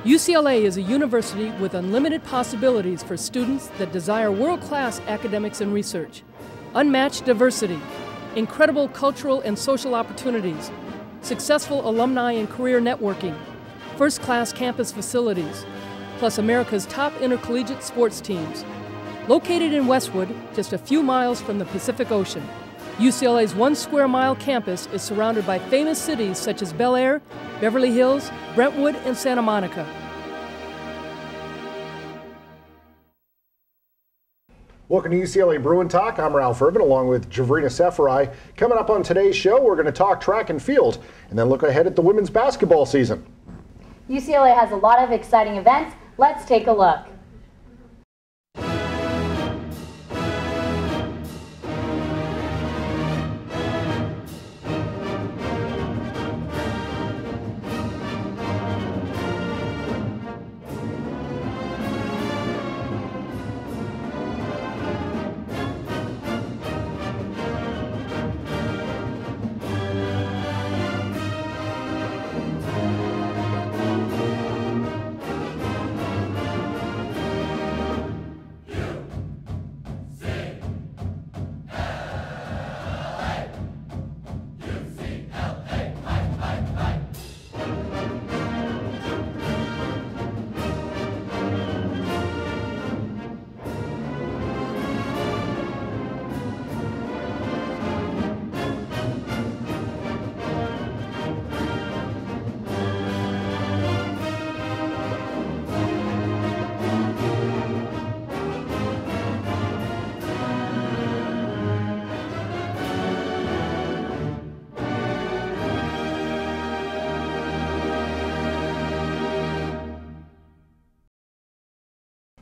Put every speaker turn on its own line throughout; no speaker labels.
UCLA is a university with unlimited possibilities for students that desire world-class academics and research, unmatched diversity, incredible cultural and social opportunities, successful alumni and career networking, first-class campus facilities, plus America's top intercollegiate sports teams. Located in Westwood, just a few miles from the Pacific Ocean, UCLA's 1 square mile campus is surrounded by famous cities such as Bel Air, Beverly Hills, Brentwood, and Santa Monica.
Welcome to UCLA Bruin Talk. I'm Ralph Urban along with Javrina Seferai. Coming up on today's show, we're going to talk track and field and then look ahead at the women's basketball season.
UCLA has a lot of exciting events. Let's take a look.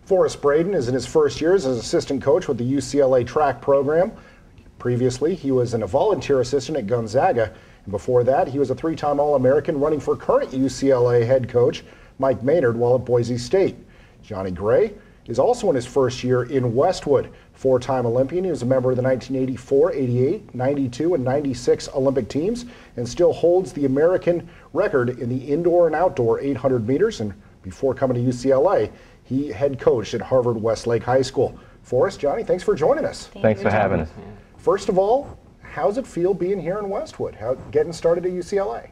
Forrest Braden is in his first year as an assistant coach with the UCLA track program. Previously, he was a volunteer assistant at Gonzaga, and before that, he was a 3-time All-American running for current UCLA head coach Mike Maynard while at Boise State. Johnny Gray is also in his first year in Westwood. 4-time Olympian, he was a member of the 1984, 88, 92, and 96 Olympic teams and still holds the American record in the indoor and outdoor 800 meters. And before coming to UCLA, he head coached at Harvard-Westlake High School. Forrest, Johnny, thanks for joining us.
Thanks for having us.
First of all, how's it feel being here in Westwood? Getting started at UCLA?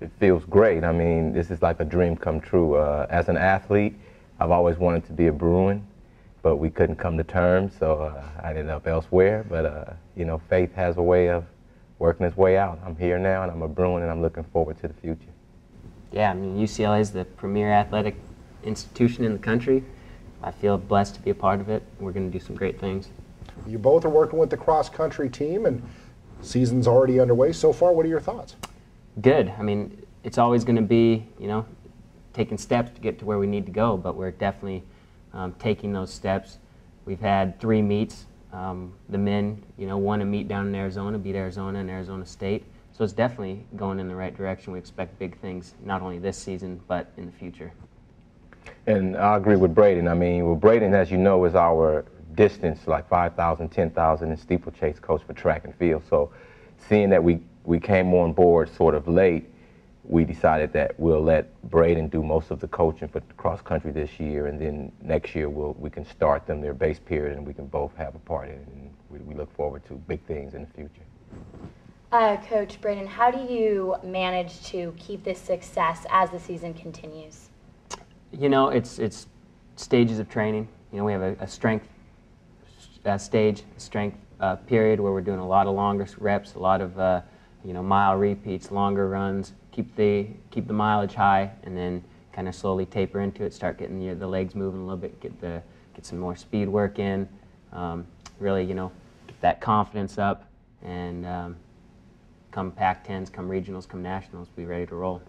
It feels great. I mean, this is like a dream come true. As an athlete, I've always wanted to be a Bruin, but we couldn't come to terms, so I ended up elsewhere. But, you know, faith has a way of working its way out. I'm here now, and I'm a Bruin, and I'm looking forward to the future.
Yeah, I mean, UCLA is the premier athletic institution in the country. I feel blessed to be a part of it. We're going to do some great things.
You both are working with the cross-country team, and season's already underway. So far, what are your thoughts?
Good. I mean, it's always going to be, you know, taking steps to get to where we need to go, but we're definitely taking those steps. We've had 3 meets. The men, you know, won a meet down in Arizona, beat Arizona and Arizona State. So it's definitely going in the right direction. We expect big things, not only this season, but in the future.
And I agree with Braden. I mean, well, Braden, as you know, is our distance, like 5,000, 10,000 and steeplechase coach for track and field. So seeing that we came on board sort of late, we decided that we'll let Braden do most of the coaching for cross country this year, and then next year we can start them their base period and we can both have a part in it. And we look forward to big things in the future.
Coach Braden, how do you manage to keep this success as the season continues?
You know, it's stages of training. You know, we have a strength stage, strength period where we're doing a lot of longer reps, a lot of you know, mile repeats, longer runs, keep the mileage high, and then kind of slowly taper into it, start getting the legs moving a little bit, get some more speed work in, really, you know, get that confidence up, and come Pac-10s, come regionals, come nationals, be ready to roll.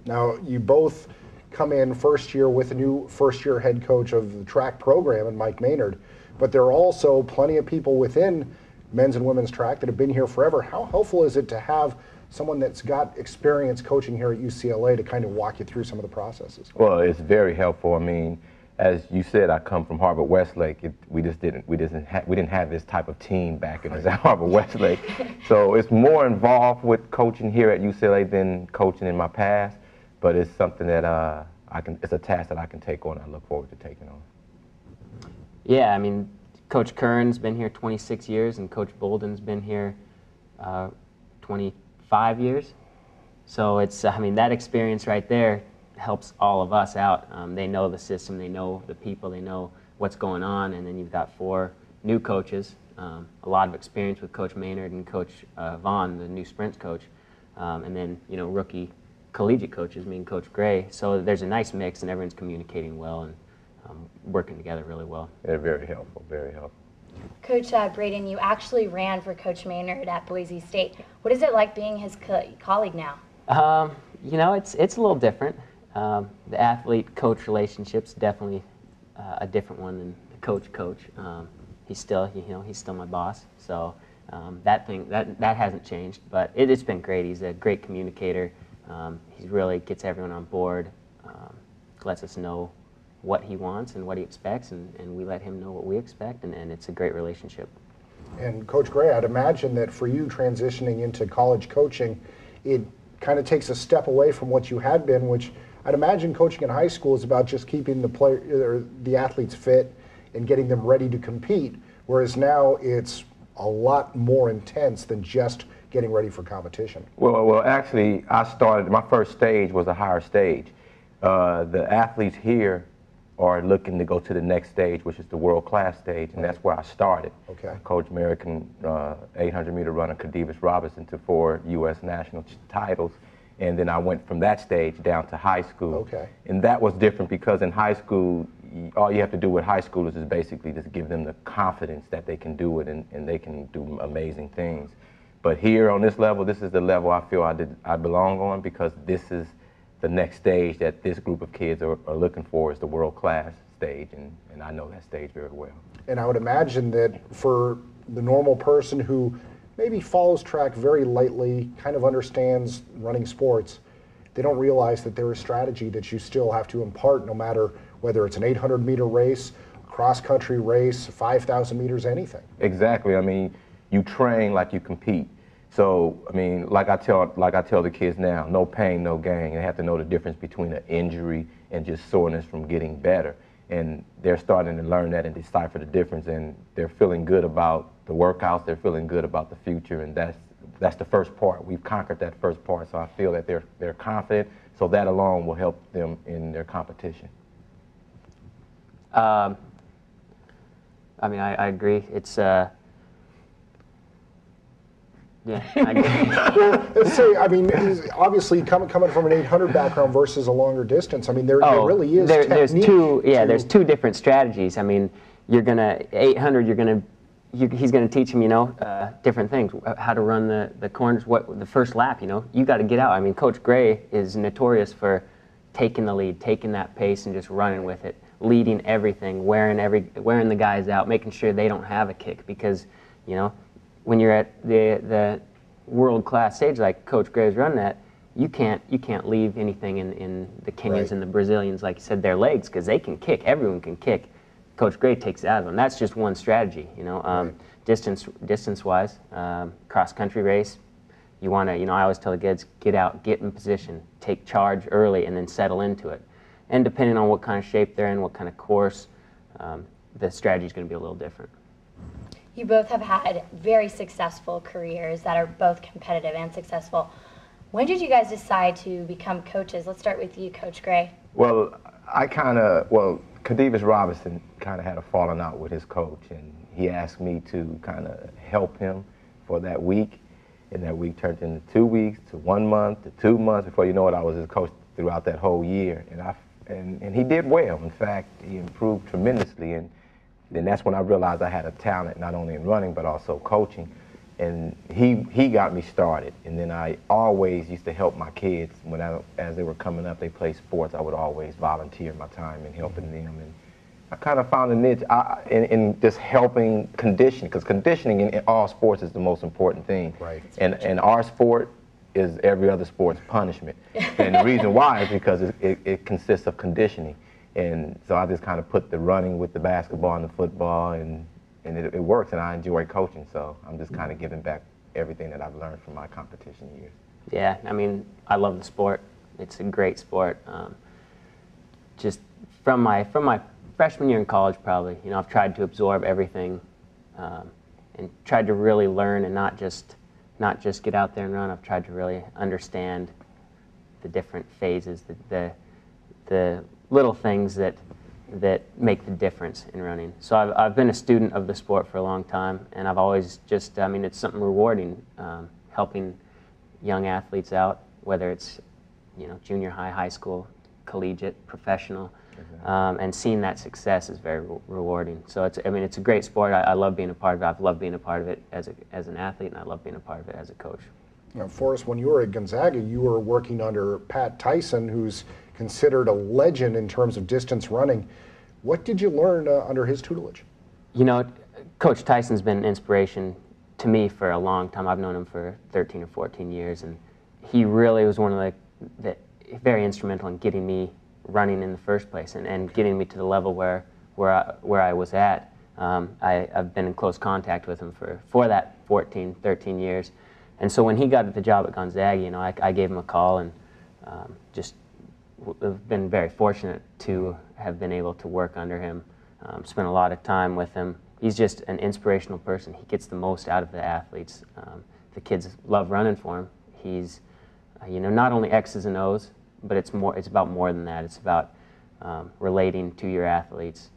Now, you both come in first year with a new first-year head coach of the track program and Mike Maynard, but there are also plenty of people within men's and women's track that have been here forever. How helpful is it to have someone that's got experience coaching here at UCLA to kind of walk you through some of the processes?
Well, it's very helpful. I mean, as you said, I come from Harvard-Westlake. We didn't have this type of team back in Harvard-Westlake. So it's more involved with coaching here at UCLA than coaching in my past. but it's something that it's a task that I can take on. I look forward to taking on.
Yeah, I mean, Coach Kern's been here 26 years, and Coach Bolden's been here 25 years. So it's, I mean, that experience right there helps all of us out. They know the system, they know the people, they know what's going on, and then you've got 4 new coaches, a lot of experience with Coach Maynard and Coach Vaughn, the new sprints coach, and then, you know, rookie collegiate coaches, me and Coach Gray. So there's a nice mix, and everyone's communicating well and working together really well.
They're very helpful, very helpful.
Coach Braden, you actually ran for Coach Maynard at Boise State. What is it like being his colleague now?
You know, it's a little different. The athlete-coach relationship's definitely a different one than the coach-coach. He's still, you know, he's still my boss. So that hasn't changed, but it's been great. He's a great communicator. He really gets everyone on board, lets us know what he wants and what he expects, and we let him know what we expect, and it's a great relationship.
And Coach Gray, I'd imagine that for you transitioning into college coaching, it kind of takes a step away from what you had been, which I'd imagine coaching in high school is about just keeping the athletes fit and getting them ready to compete, whereas now it's a lot more intense than just getting ready for competition.
Well, actually, my first stage was a higher stage. The athletes here are looking to go to the next stage, which is the world-class stage, and that's where I started.
Okay.
Coach American 800-meter runner Caldwell Robinson to 4 U.S. national titles, and then I went from that stage down to high school.
Okay.
And that was different because in high school, all you have to do with high schoolers is basically just give them the confidence that they can do it, and they can do amazing things. But here on this level, this is the level I feel I belong on, because this is the next stage that this group of kids are looking for, is the world-class stage, and I know that stage very well.
And I would imagine that for the normal person who maybe follows track very lightly, kind of understands running sports, they don't realize that there is strategy that you still have to impart, no matter whether it's an 800-meter race, a cross-country race, 5,000 meters, anything.
Exactly. I mean, you train like you compete. So, I mean, like I tell the kids now, no pain, no gain. They have to know the difference between an injury and just soreness from getting better. And they're starting to learn that and decipher the difference, and they're feeling good about the workouts, they're feeling good about the future, and that's the first part. We've conquered that first part, so I feel that they're confident, so that alone will help them in their competition.
I mean, I agree. It's yeah, I agree.
Well, let's say, I mean, obviously coming from an 800 background versus a longer distance, I mean, there really is
there's two different strategies. I mean, 800, he's gonna teach him, you know, different things, how to run the corners, the first lap, you know, you got to get out. I mean, Coach Gray is notorious for taking the lead, taking that pace and just running with it, leading everything, wearing the guys out, making sure they don't have a kick, because, you know, when you're at the world-class stage like Coach Gray's running at, you can't leave anything in the Kenyans
Right.
and the Brazilians, like you said, their legs, because they can kick. Everyone can kick. Coach Gray takes it out of them. That's just one strategy, you know.
Right.
Distance-wise, cross-country race, you want to, you know, I always tell the kids, get out, get in position, take charge early, and then settle into it. And depending on what kind of shape they're in, what kind of course, the strategy is going to be a little different.
You both have had very successful careers that are both competitive and successful. When did you guys decide to become coaches? Let's start with you, Coach Gray.
Well, Caldwell Robinson kind of had a falling out with his coach, and he asked me to kind of help him for that week, and that week turned into 2 weeks, to 1 month, to 2 months. Before you know it, I was his coach throughout that whole year, and he did well. In fact, he improved tremendously, and then that's when I realized I had a talent not only in running but also coaching, and he got me started. And then I always used to help my kids as they were coming up. They played sports. I would always volunteer my time in helping them, and I kind of found a niche in just helping condition, because conditioning in all sports is the most important thing.
Right.
And our sport is every other sport's punishment, and the reason why is because it consists of conditioning. And so I just kind of put the running with the basketball and the football, and it works, and I enjoy coaching, so I'm just kind of giving back everything that I've learned from my competition years.
Yeah, I mean, I love the sport. It's a great sport. Just from my freshman year in college, probably, you know, I've tried to absorb everything and tried to really learn and not just get out there and run. I've tried to really understand the different phases, the little things that make the difference in running. So I've been a student of the sport for a long time, and I've always just, I mean, it's something rewarding, helping young athletes out, whether it's, you know, junior high, high school, collegiate, professional, and seeing that success is very rewarding. So it's, I mean, it's a great sport. I love being a part of it. I've loved being a part of it as an athlete, and I love being a part of it as a coach.
Now, Forrest, when you were at Gonzaga, you were working under Pat Tyson, who's considered a legend in terms of distance running. What did you learn under his tutelage?
You know, Coach Tyson's been an inspiration to me for a long time. I've known him for 13 or 14 years, and he really was one of the very instrumental in getting me running in the first place and getting me to the level where I was at. I've been in close contact with him for that 14, 13 years. And so when he got the job at Gonzaga, you know, I gave him a call, and just have been very fortunate to have been able to work under him, spent a lot of time with him. He's just an inspirational person. He gets the most out of the athletes. The kids love running for him. He's, you know, not only X's and O's, but it's about more than that. It's about relating to your athletes.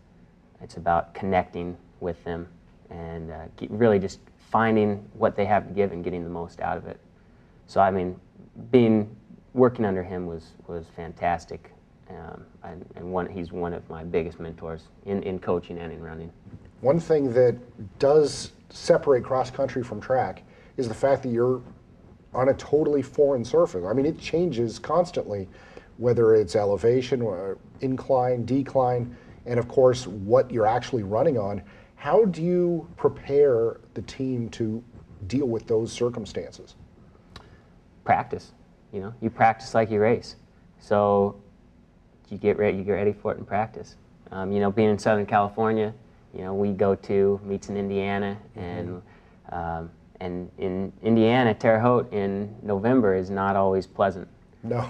It's about connecting with them and really just finding what they have to give and getting the most out of it. So I mean, working under him was fantastic, and he's one of my biggest mentors in coaching and in running.
One thing that does separate cross country from track is the fact that you're on a totally foreign surface. I mean, it changes constantly, whether it's elevation, or incline, decline, and of course what you're actually running on. How do you prepare the team to deal with those circumstances?
Practice. You know, you practice like you race. So you get ready for it in practice. You know, being in Southern California, you know, we go to meets in Indiana, and in Indiana, Terre Haute in November is not always pleasant.
No.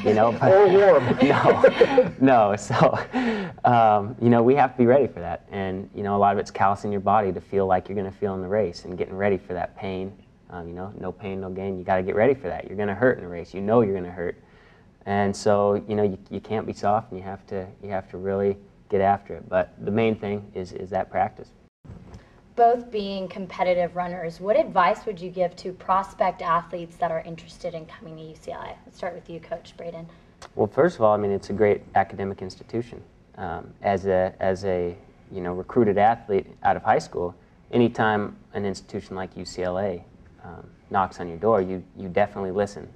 You know,
or warm.
No. So, you know, we have to be ready for that. And, you know, a lot of it's callousing your body to feel like you're going to feel in the race and getting ready for that pain. You know, no pain, no gain. You got to get ready for that. You're going to hurt in a race. You know you're going to hurt. And so, you know, you can't be soft, and you have to really get after it. But the main thing is that practice.
Both being competitive runners, what advice would you give to prospect athletes that are interested in coming to UCLA? Let's start with you, Coach Braden.
Well, first of all, I mean, it's a great academic institution. As a you know, recruited athlete out of high school, anytime an institution like UCLA knocks on your door, you definitely listen.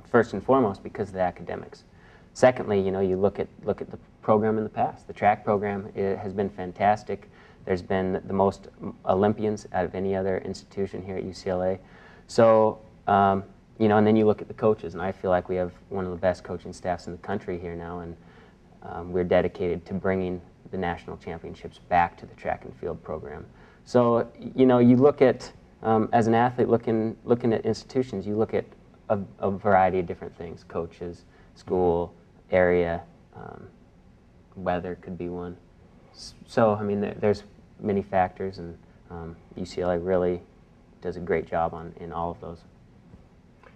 First and foremost, because of the academics. Secondly, you know, you look at the program in the past. The track program has been fantastic. There's been the most Olympians out of any other institution here at UCLA. So, you know, and then you look at the coaches, and I feel like we have one of the best coaching staffs in the country here now, and we're dedicated to bringing the national championships back to the track and field program. So, you know, you look at, as an athlete looking at institutions, you look at a variety of different things: coaches, school, area, weather could be one. So, I mean, there's many factors, and UCLA really does a great job in all of those.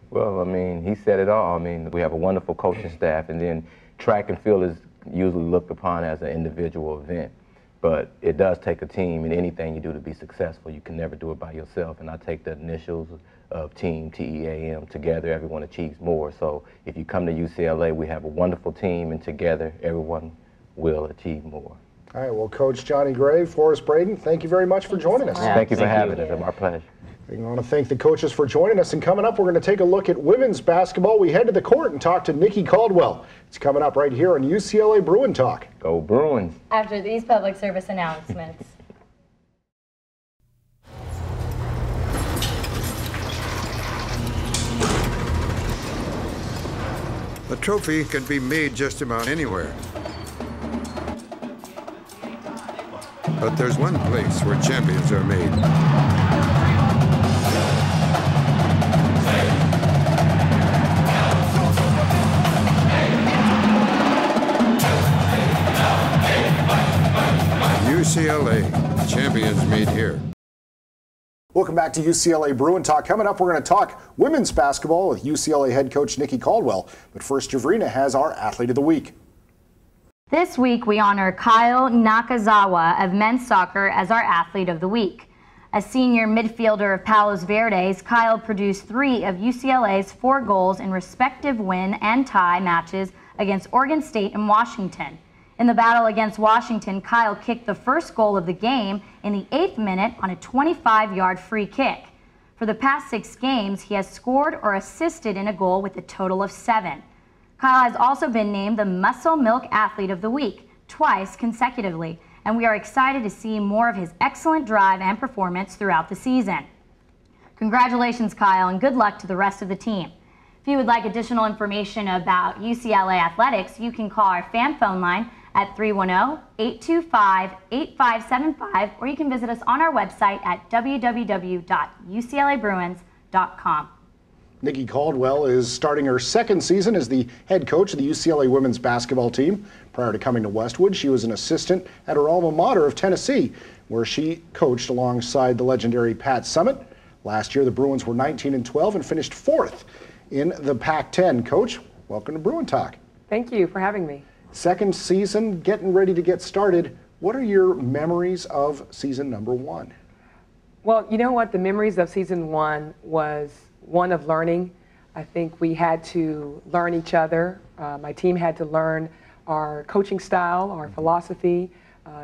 Well, I mean, he said it all. I mean, we have a wonderful coaching staff, and then track and field is usually looked upon as an individual event. But it does take a team in anything you do to be successful. You can never do it by yourself. And I take the initials of team, TEAM, together everyone achieves more. So if you come to UCLA, we have a wonderful team, and together everyone will achieve more.
All right, well, Coach Johnny Gray, Forrest Braden, thank you very much for joining us.
Yeah,
Thank you for
thank
having
you.
us. It's our pleasure.
We want to thank the coaches for joining us. And coming up, we're going to take a look at women's basketball. We head to the court and talk to Nikki Caldwell. It's coming up right here on UCLA Bruin Talk.
Go Bruins.
After these public service announcements.
A trophy can be made just about anywhere. But there's one place where champions are made. UCLA. Champions meet here.
Welcome back to UCLA Bruin Talk. Coming up, we're going to talk women's basketball with UCLA head coach Nikki Caldwell. But first, Javrina has our Athlete of the Week.
This week, we honor Kyle Nakazawa of men's soccer as our Athlete of the Week. A senior midfielder of Palos Verdes, Kyle produced 3 of UCLA's 4 goals in respective win and tie matches against Oregon State and Washington. In the battle against Washington, Kyle kicked the first goal of the game in the 8th minute on a 25-yard free kick. For the past 6 games, he has scored or assisted in a goal with a total of 7. Kyle has also been named the Muscle Milk Athlete of the Week twice consecutively, and we are excited to see more of his excellent drive and performance throughout the season. Congratulations, Kyle, and good luck to the rest of the team. If you would like additional information about UCLA athletics, you can call our fan phone line at 310-825-8575, or you can visit us on our website at www.uclabruins.com.
Nikki Caldwell is starting her 2nd season as the head coach of the UCLA women's basketball team. Prior to coming to Westwood, she was an assistant at her alma mater of Tennessee, where she coached alongside the legendary Pat Summitt. Last year, the Bruins were 19-12 and finished 4th in the Pac-10. Coach, welcome to Bruin Talk.
Thank you for having me.
2nd season, getting ready to get started. What are your memories of season number 1?
Well, you know what? The memories of season 1 was one of learning. I think we had to learn each other. My team had to learn our coaching style, our philosophy.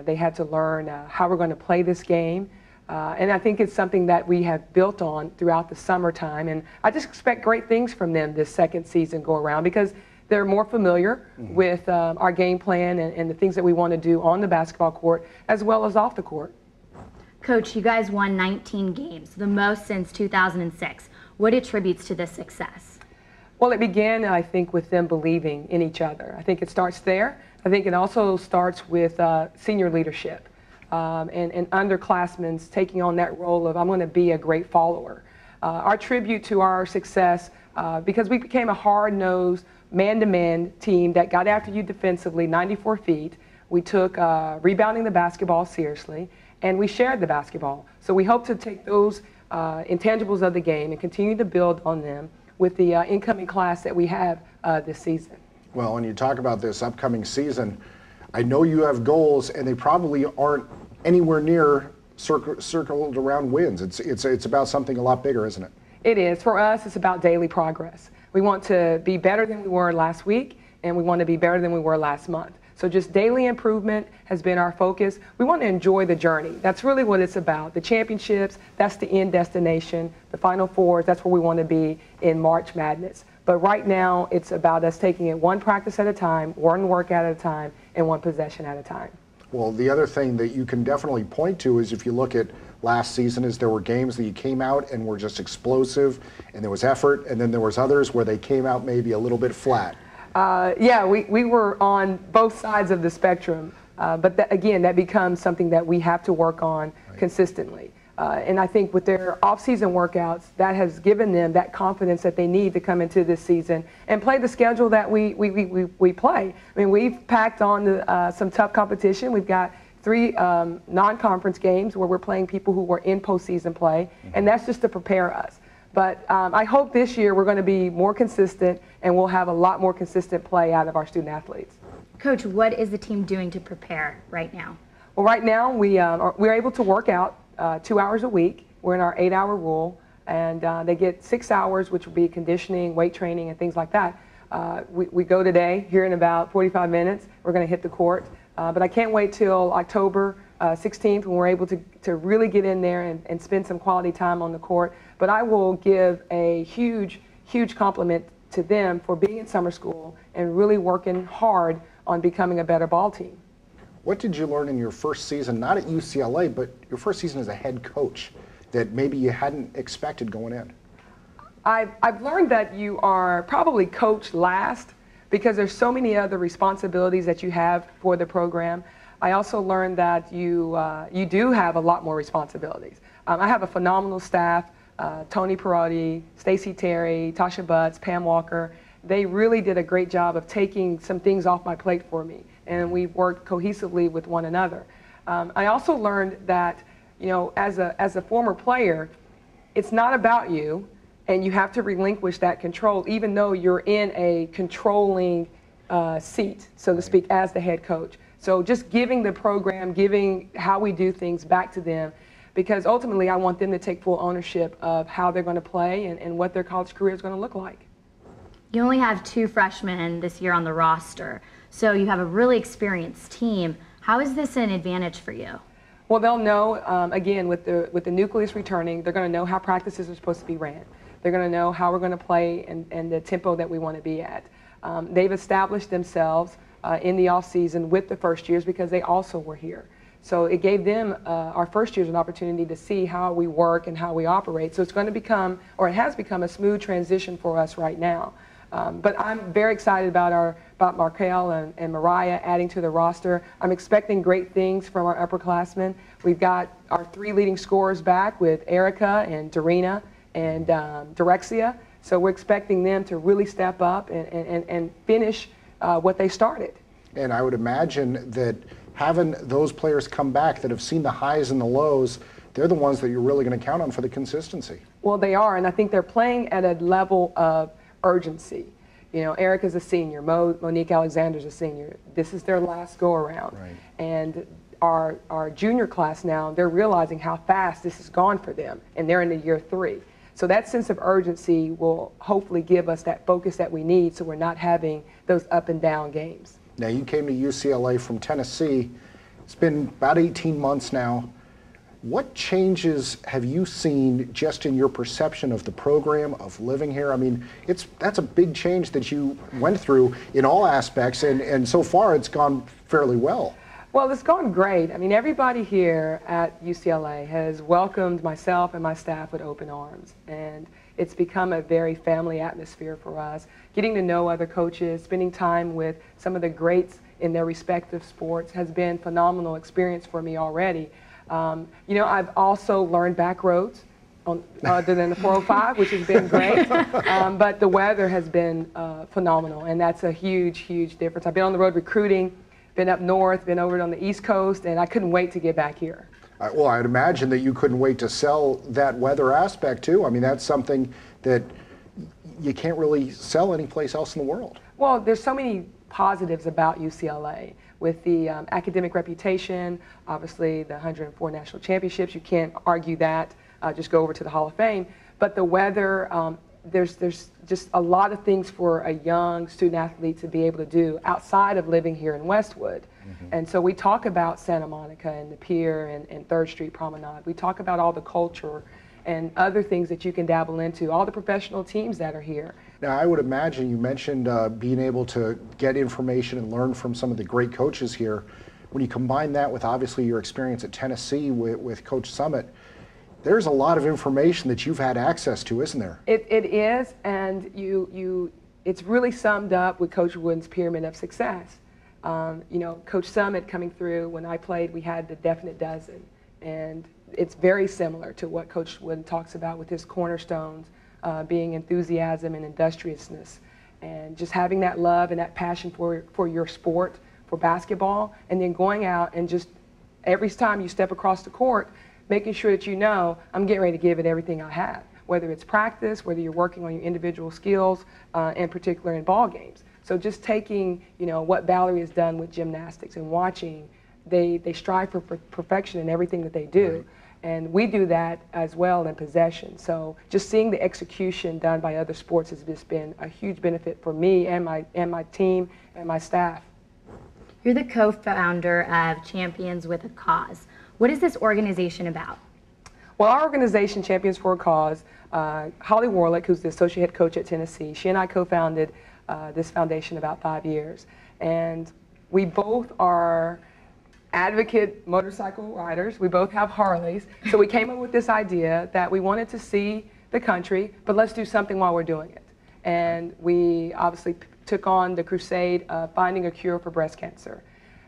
They had to learn how we're going to play this game. And I think it's something that we have built on throughout the summertime. And I just expect great things from them this 2nd season go around, because they're more familiar with our game plan and the things that we want to do on the basketball court as well as off the court.
Coach, you guys won 19 games, the most since 2006. What attributes to this success?
Well, it began, I think, with them believing in each other. I think it starts there. I think it also starts with senior leadership and underclassmen taking on that role of, I'm going to be a great follower. Our tribute to our success, because we became a hard-nosed, man-to-man team that got after you defensively 94 feet. We took rebounding the basketball seriously, and we shared the basketball. So we hope to take those intangibles of the game and continue to build on them with the incoming class that we have this season.
Well, when you talk about this upcoming season, I know you have goals, and they probably aren't anywhere near circled around wins. It's about something a lot bigger, isn't it?
It is. For us, it's about daily progress. We want to be better than we were last week, and we want to be better than we were last month. So just daily improvement has been our focus. We want to enjoy the journey. That's really what it's about. The championships, that's the end destination. The Final Fours, that's where we want to be in March Madness. But right now, it's about us taking it one practice at a time, one workout at a time, and one possession at a time.
Well, the other thing that you can definitely point to is, if you look at last season, is there were games that you came out and were just explosive and there was effort, and then there was others where they came out maybe a little bit flat.
Yeah, we were on both sides of the spectrum, but again, that becomes something that we have to work on consistently. And I think with their off-season workouts, that has given them that confidence that they need to come into this season and play the schedule that we play. I mean, we've packed on some tough competition. We've got 3 non-conference games where we're playing people who were in postseason play, and that's just to prepare us. But I hope this year we're going to be more consistent, and we'll have a lot more consistent play out of our student athletes.
Coach, what is the team doing to prepare right now?
Well, right now we're able to work out 2 hours a week. We're in our 8-hour rule, and they get 6 hours, which will be conditioning, weight training, and things like that. We go today. Here in about 45 minutes, we're going to hit the court. But I can't wait till October 16th when we're able to really get in there and spend some quality time on the court. But I will give a huge, huge compliment to them for being in summer school and really working hard on becoming a better ball team.
What did you learn in your first season, not at UCLA, but your first season as a head coach, that maybe you hadn't expected going in?
I've learned that you are probably coached last because there's so many other responsibilities that you have for the program. I also learned that you do have a lot more responsibilities. I have a phenomenal staff, Tony Perotti, Stacey Terry, Tasha Butts, Pam Walker. They really did a great job of taking some things off my plate for me, and we worked cohesively with one another. I also learned that, you know, as a former player, it's not about you, and you have to relinquish that control, even though you're in a controlling seat, so to speak, as the head coach. So just giving the program, giving how we do things back to them, because ultimately I want them to take full ownership of how they're going to play and what their college career is going to look like.
You only have 2 freshmen this year on the roster, so you have a really experienced team. How is this an advantage for you?
Well, they'll know, again, with the nucleus returning, they're going to know how practices are supposed to be ran. They're going to know how we're going to play and the tempo that we want to be at. They've established themselves in the off season with the first years because they also were here. So it gave them, our first years, an opportunity to see how we work and how we operate. So it's going to become, or it has become, a smooth transition for us right now. But I'm very excited about Markel and Mariah adding to the roster. I'm expecting great things from our upperclassmen. We've got our 3 leading scorers back with Erica and Darina and Direxia. So we're expecting them to really step up and finish what they started.
And I would imagine that having those players come back that have seen the highs and the lows, they're the ones that you're really going to count on for the consistency.
Well, they are, and I think they're playing at a level of urgency. You know, Erica's a senior, Monique Alexander's a senior. This is their last go-around.
Right.
And our junior class now, they're realizing how fast this has gone for them, and they're in the year 3. So that sense of urgency will hopefully give us that focus that we need so we're not having those up and down games.
Now, you came to UCLA from Tennessee. It's been about 18 months now. What changes have you seen just in your perception of the program, of living here? I mean, that's a big change that you went through in all aspects, and so far it's gone fairly well.
Well, it's gone great. I mean, everybody here at UCLA has welcomed myself and my staff with open arms, and it's become a very family atmosphere for us. Getting to know other coaches, spending time with some of the greats in their respective sports has been a phenomenal experience for me already. You know, I've also learned back roads other than the 405, which has been great, but the weather has been phenomenal, and that's a huge, huge difference. I've been on the road recruiting, been up north, been over on the East Coast, and I couldn't wait to get back here.
Well, I'd imagine that you couldn't wait to sell that weather aspect too. I mean, that's something that you can't really sell anyplace else in the world.
Well, there's so many positives about UCLA. With the academic reputation, obviously the 104 national championships, you can't argue that, just go over to the Hall of Fame. But the weather, there's just a lot of things for a young student athlete to be able to do outside of living here in Westwood. And so we talk about Santa Monica and the Pier and 3rd Street Promenade. We talk about all the culture and other things that you can dabble into, all the professional teams that are here.
Now, I would imagine you mentioned being able to get information and learn from some of the great coaches here. When you combine that with obviously your experience at Tennessee with Coach Summit, there's a lot of information that you've had access to, isn't there?
It is, and it's really summed up with Coach Wooden's pyramid of success. You know, Coach Summit coming through, when I played, we had the definite dozen. And it's very similar to what Coach Wooden talks about with his cornerstones, being enthusiasm and industriousness, and just having that love and that passion for your sport, for basketball, and then going out and just every time you step across the court, making sure that you know, I'm getting ready to give it everything I have, whether it's practice, whether you're working on your individual skills, in particular in ball games. So just taking, you know, what Valerie has done with gymnastics and watching, they strive for perfection in everything that they do. Right. And we do that as well in possession. So just seeing the execution done by other sports has just been a huge benefit for me and my team and my staff.
You're the co-founder of Champions with a Cause. What is this organization about?
Well, our organization, Champions for a Cause, Holly Warlick, who's the associate head coach at Tennessee, she and I co-founded this foundation about 5 years. And we both are advocate motorcycle riders. We both have Harleys. So we came up with this idea that we wanted to see the country, but let's do something while we're doing it. And we obviously took on the crusade of finding a cure for breast cancer.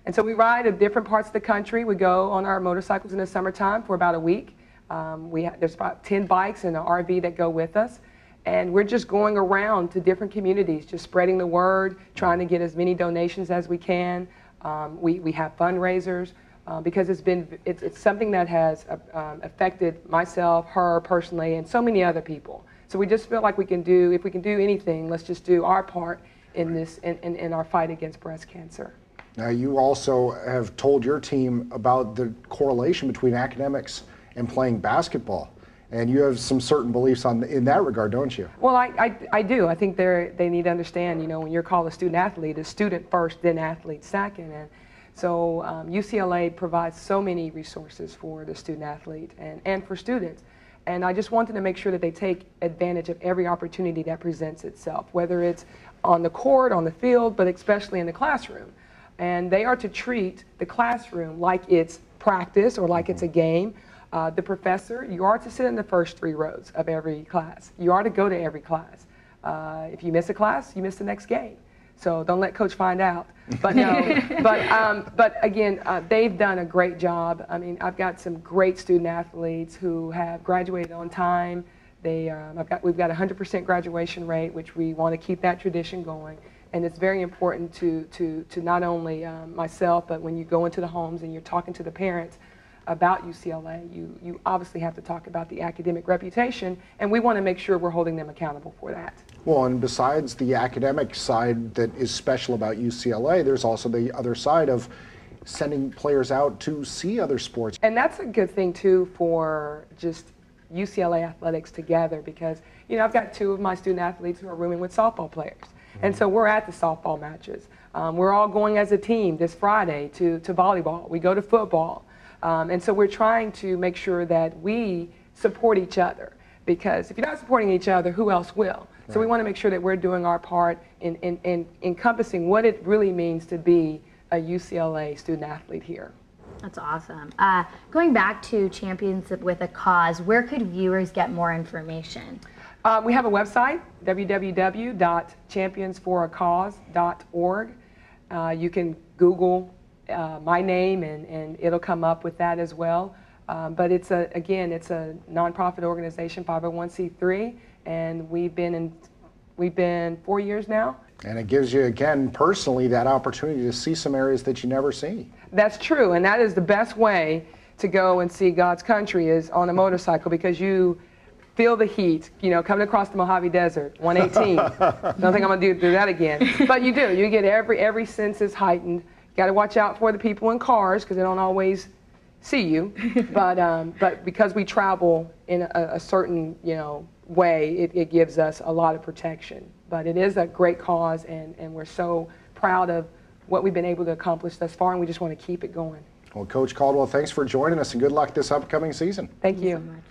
And so we ride in different parts of the country. We go on our motorcycles in the summertime for about a week. There's about 10 bikes and an RV that go with us. And we're just going around to different communities, just spreading the word, trying to get as many donations as we can. We have fundraisers. because it's something that has affected myself, her personally, and so many other people. So we just feel like if we can do anything, let's just do our part in this, in our fight against breast cancer.
Now, you also have told your team about the correlation between academics and playing basketball, and you have some certain beliefs in that regard, don't you?
Well, I do. I think they need to understand, you know, when you're called a student athlete, it's student first, then athlete second. And so UCLA provides so many resources for the student athlete and for students. And I just wanted to make sure that they take advantage of every opportunity that presents itself, whether it's on the court, on the field, but especially in the classroom. And they are to treat the classroom like it's practice or like it's a game. The professor, you are to sit in the first 3 rows of every class. You are to go to every class. If you miss a class, you miss the next game. So don't let coach find out. But no, but again, they've done a great job. I mean, I've got some great student athletes who have graduated on time. We've got 100% graduation rate, which we want to keep that tradition going. And it's very important to not only myself, but when you go into the homes and you're talking to the parents about UCLA, you obviously have to talk about the academic reputation, and we want to make sure we're holding them accountable for that.
Well, and besides the academic side that is special about UCLA, there's also the other side of sending players out to see other sports.
And that's a good thing, too, for just UCLA athletics together, because, you know, I've got 2 of my student athletes who are rooming with softball players. And so we're at the softball matches. We're all going as a team this Friday to volleyball. We go to football. And so we're trying to make sure that we support each other, because if you're not supporting each other, who else will? Right. So we want to make sure that we're doing our part in encompassing what it really means to be a UCLA student athlete here.
That's awesome. Going back to Champions with a Cause, where could viewers get more information?
We have a website, www.championsforacause.org. You can Google my name and it'll come up with that as well. But it's a nonprofit organization, 501c3, and we've been 4 years now. And
it gives you, again, personally, that opportunity to see some areas that you never see.
That's true, and that is the best way to go and see God's country, is on a motorcycle, because you feel the heat, you know, coming across the Mojave Desert, 118. Don't think I'm gonna do that again. But you do, you get every sense is heightened. You gotta watch out for the people in cars, because they don't always see you. But because we travel in a certain, you know, way, it gives us a lot of protection. But it is a great cause, and we're so proud of what we've been able to accomplish thus far, and we just want to keep it going.
Well, Coach Caldwell, thanks for joining us, and good luck this upcoming season.
Thank you.
So much.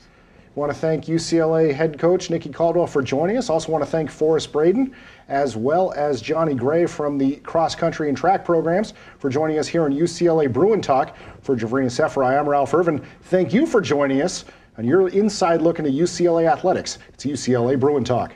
I want to thank UCLA head coach Nikki Caldwell for joining us. Also want to thank Forrest Braden, as well as Johnny Gray from the cross country and track programs, for joining us here on UCLA Bruin Talk. For Javrina Seferai, I'm Ralph Irvin. Thank you for joining us on your inside look into UCLA athletics. It's UCLA Bruin Talk.